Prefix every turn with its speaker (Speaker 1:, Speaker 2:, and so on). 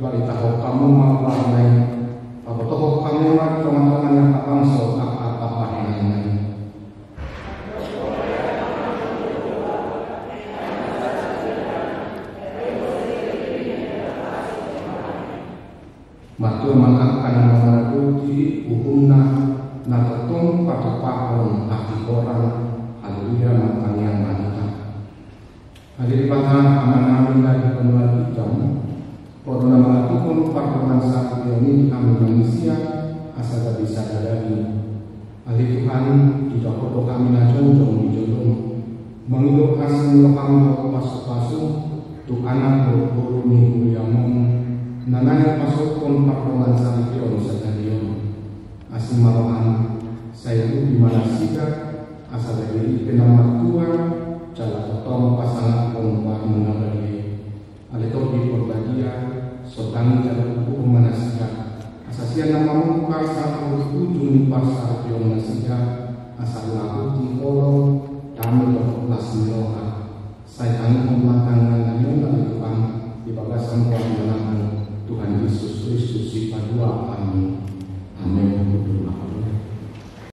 Speaker 1: balita ho kamu mawarnai pabotoho kamu mat teman-teman yang kapangso apa-apa henai matu mangangkan mengaradu di hukumna natatung patupahon hati orang haleluya makanya manita hadir patah aman-aman dari penular hitam corona melakukan pertemuan saat ini kami manusia asal bisa dari ahli Tuhan tidak perlu kami naconjong di jodoh mengilu asal kami pasuk-pasuk tu anak guru minggu yang nananya masuk pun pertemuan saat ini stadion asal malahan saya itu dimana sih asal dari penamat tua cara potong pasangan perempuan menabari alito di berbahagia sotan cara buku manasika asasian nama muka saat ujung pasar yang manasika asal laku di kolong kami berkelas